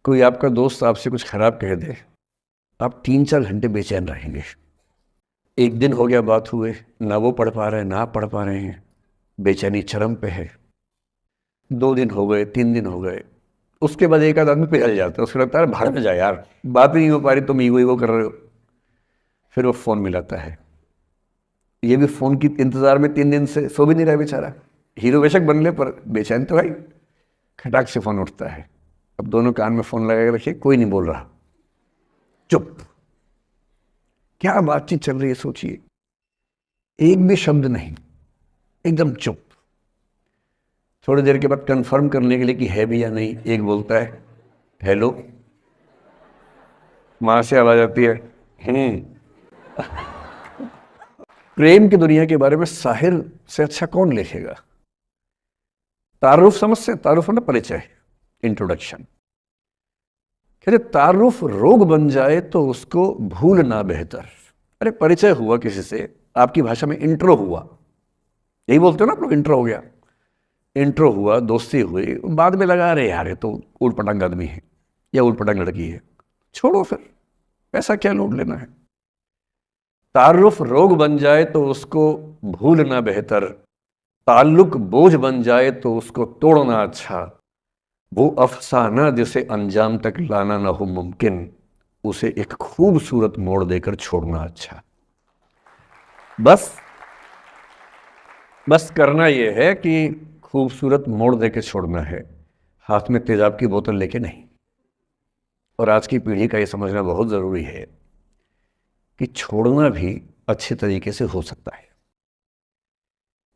कोई आपका दोस्त आपसे कुछ खराब कह दे, आप 3-4 घंटे बेचैन रहेंगे। एक दिन हो गया बात हुए, ना वो पढ़ पा रहे हैं ना आप पढ़ पा रहे हैं, बेचैनी चरम पे है। 2 दिन हो गए, 3 दिन हो गए, उसके बाद एक आध आदमी पिघल जाता है, उसको लगता है भाड़ में जाए यार, बात ही नहीं हो पा रही, तुम ईगो कर रहे हो। फिर वो फ़ोन मिलाता है, ये भी फ़ोन की इंतज़ार में 3 दिन से सो भी नहीं रहा बेचारा। हीरो बेशक बन ले पर बेचैन तो भाई। खटाक से फ़ोन उठता है, अब दोनों कान में फ़ोन लगा के रखिए, कोई नहीं बोल रहा, चुप। क्या बातचीत चल रही है सोचिए, एक भी शब्द नहीं, एकदम चुप। थोड़ी देर के बाद कंफर्म करने के लिए कि है भी या नहीं, एक बोलता है हेलो, वहां से आवाज आती है प्रेम की दुनिया के बारे में साहिर से अच्छा कौन लिखेगा। तारुफ समझते, तारुफ है ना परिचय, इंट्रोडक्शन। कहते तारुफ रोग बन जाए तो उसको भूलना बेहतर। अरे परिचय हुआ किसी से, आपकी भाषा में इंट्रो हुआ, यही बोलते हो ना आप लोग, इंट्रो हो गया। इंट्रो हुआ, दोस्ती हुई, बाद में लगा रहे यार ये तो ऊट पटांग आदमी है या ऊट पटांग लड़की है, छोड़ो फिर, पैसा क्या लूट लेना है। तारुफ रोग बन जाए तो उसको भूलना बेहतर, ताल्लुक बोझ बन जाए तो उसको तोड़ना अच्छा, वो अफसाना जिसे अंजाम तक लाना ना हो मुमकिन, उसे एक खूबसूरत मोड़ देकर छोड़ना अच्छा। बस बस करना यह है कि खूबसूरत मोड़ देकर छोड़ना है, हाथ में तेजाब की बोतल लेके नहीं। और आज की पीढ़ी का ये समझना बहुत ज़रूरी है कि छोड़ना भी अच्छे तरीके से हो सकता है।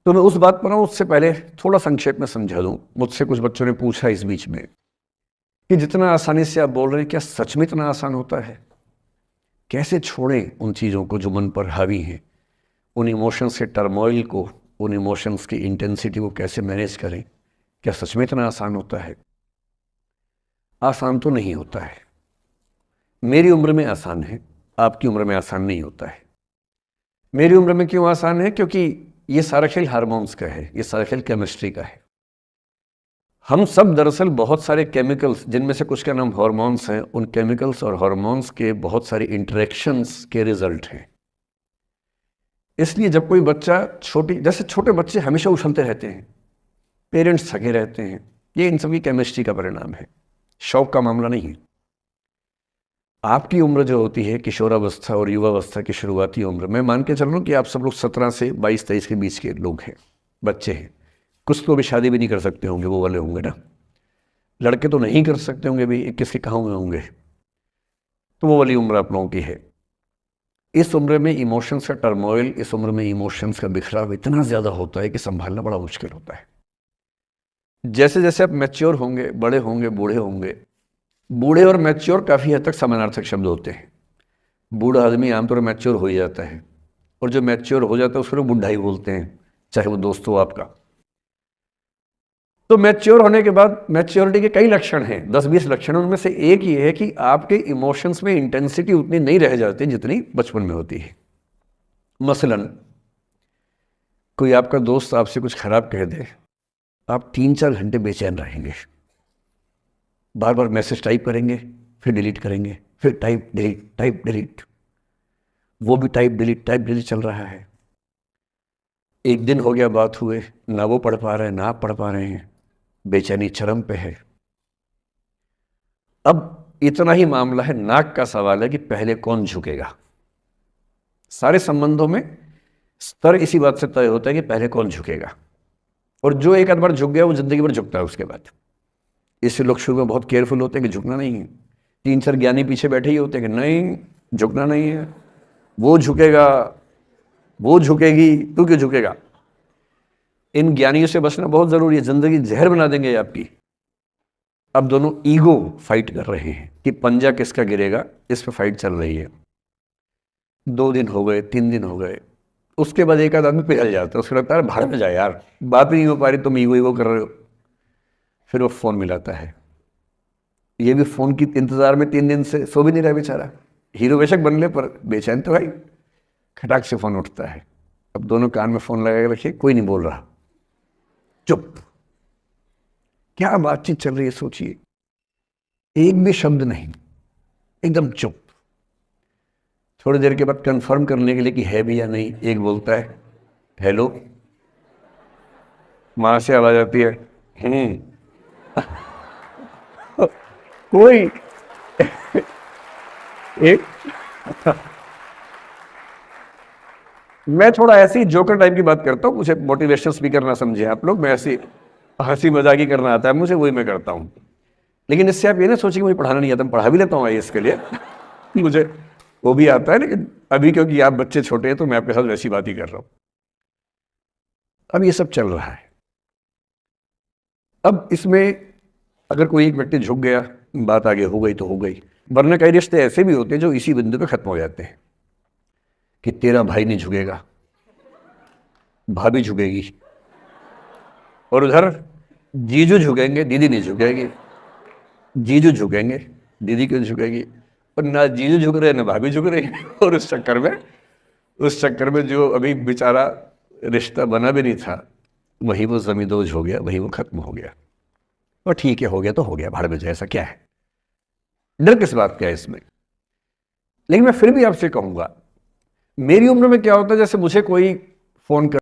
तो मैं उस बात पर हूं, उससे पहले थोड़ा संक्षेप में समझा दूं। मुझसे कुछ बच्चों ने पूछा इस बीच में कि जितना आसानी से आप बोल रहे हैं, क्या सच में इतना आसान होता है? कैसे छोड़ें उन चीज़ों को जो मन पर हावी हैं, उन इमोशंस के टर्मोइल को, उन इमोशंस की इंटेंसिटी को कैसे मैनेज करें? क्या सच में इतना आसान होता है? आसान तो नहीं होता है। मेरी उम्र में आसान है, आपकी उम्र में आसान नहीं होता है। मेरी उम्र में क्यों आसान है? क्योंकि ये सारा खेल हार्मोन्स का है, ये सारा खेल केमिस्ट्री का है। हम सब दरअसल बहुत सारे केमिकल्स, जिनमें से कुछ का नाम हार्मोन्स हैं, उन केमिकल्स और हार्मोन्स के बहुत सारे इंटरेक्शंस के रिजल्ट हैं। इसलिए जब कोई बच्चा जैसे छोटे बच्चे हमेशा उछलते रहते हैं, पेरेंट्स थके रहते हैं, ये इन सभी केमिस्ट्री का परिणाम है, शौक का मामला नहीं है। आपकी उम्र जो होती है किशोरावस्था और युवावस्था की शुरुआती उम्र, मैं मान के चल रहा हूँ कि आप सब लोग 17 से 22-23 के बीच के लोग हैं, बच्चे हैं। कुछ तो अभी शादी भी नहीं कर सकते होंगे, वो वाले होंगे ना। लड़के तो नहीं कर सकते होंगे भी, 21 के कहाँ हुए होंगे, तो वो वाली उम्र आप लोगों की है। इस उम्र में इमोशंस का टर्मोइल, इस उम्र में इमोशंस का बिखराव इतना ज़्यादा होता है कि संभालना बड़ा मुश्किल होता है। जैसे जैसे आप मैच्योर होंगे, बड़े होंगे, बूढ़े होंगे, बूढ़े और मैच्योर काफ़ी हद तक समानार्थक शब्द होते हैं। बूढ़ा आदमी आमतौर पर मैच्योर हो ही जाता है, और जो मैच्योर हो जाता है उसको लोग बुढ़ा ही बोलते हैं, चाहे वो दोस्त हो आपका। तो मैच्योर होने के बाद मैच्योरिटी के कई लक्षण हैं, 10-20 लक्षण, उनमें से एक ये है कि आपके इमोशंस में इंटेंसिटी उतनी नहीं रह जाती जितनी बचपन में होती है। मसलन कोई आपका दोस्त आपसे कुछ खराब कह दे, आप 3-4 घंटे बेचैन रहेंगे, बार बार मैसेज टाइप करेंगे, फिर डिलीट करेंगे, फिर टाइप डिलीट, टाइप डिलीट, वो भी टाइप डिलीट चल रहा है। एक दिन हो गया बात हुए, ना वो पढ़ पा रहे हैं ना आप पढ़ पा रहे हैं, बेचैनी चरम पे है। अब इतना ही मामला है, नाक का सवाल है कि पहले कौन झुकेगा। सारे संबंधों में स्तर इसी बात से तय होता है कि पहले कौन झुकेगा, और जो एक आध बार झुक गया वो जिंदगी भर झुकता है उसके बाद। इससे लोग शुरू में बहुत केयरफुल होते हैं कि झुकना नहीं है। 3-4 ज्ञानी पीछे बैठे ही होते हैं कि नहीं, झुकना नहीं है, वो झुकेगा, वो झुकेगी, तू क्यों झुकेगा। इन ज्ञानियों से बचना बहुत जरूरी है, जिंदगी जहर बना देंगे आपकी। अब दोनों ईगो फाइट कर रहे हैं कि पंजा किसका गिरेगा, इस पे फाइट चल रही है। 2 दिन हो गए, 3 दिन हो गए, उसके बाद एक आध आदमी पिघल जाता है, उसको लगता है भाड़ में जाए यार, बात नहीं हो पा रही, तुम ईगो कर रहे हो। फिर वो फोन मिलाता है, ये भी फोन की इंतजार में 3 दिन से सो भी नहीं रहा बेचारा। हीरो बेशक बन ले पर बेचैन तो भाई। खटाक से फोन उठता है, अब दोनों कान में फोन लगा के रखिए, कोई नहीं बोल रहा, चुप। क्या बातचीत चल रही है सोचिए, एक भी शब्द नहीं, एकदम चुप। थोड़ी देर के बाद कंफर्म करने के लिए कि है भी या नहीं, एक बोलता है हेलो, वहां से आवाज आती है कोई एक मैं थोड़ा ऐसी जोकर टाइप की बात करता हूँ, मुझे मोटिवेशनल स्पीकर ना समझे आप लोग, मैं ऐसी हंसी मजाक ही करना आता है मुझे, वही मैं करता हूँ। लेकिन इससे आप ये ना सोचिए कि मुझे पढ़ाना नहीं आता, मैं पढ़ा भी लेता हूँ इसके लिए मुझे वो भी आता है, लेकिन अभी क्योंकि आप बच्चे छोटे हैं तो मैं आपके साथ वैसी बात ही कर रहा हूँ। अब ये सब चल रहा है। अब इसमें अगर कोई एक व्यक्ति झुक गया, बात आगे हो गई तो हो गई, वरना कई रिश्ते ऐसे भी होते हैं जो इसी बिंदु पे खत्म हो जाते हैं कि तेरा भाई नहीं झुकेगा, भाभी झुकेगी, और उधर जीजू झुकेंगे, दीदी नहीं झुकेगी, जीजू झुकेंगे, दीदी क्यों झुकेगी, और ना जीजू झुक रहे ना भाभी झुक रही और उस चक्कर में जो अभी बेचारा रिश्ता बना भी नहीं था, वही वो जमींदोज हो गया, वही वो खत्म हो गया। और ठीक है, हो गया तो हो गया, भाड़ में जाए, ऐसा क्या है, डर किस बात का है इसमें। लेकिन मैं फिर भी आपसे कहूंगा, मेरी उम्र में क्या होता है, जैसे मुझे कोई फोन कर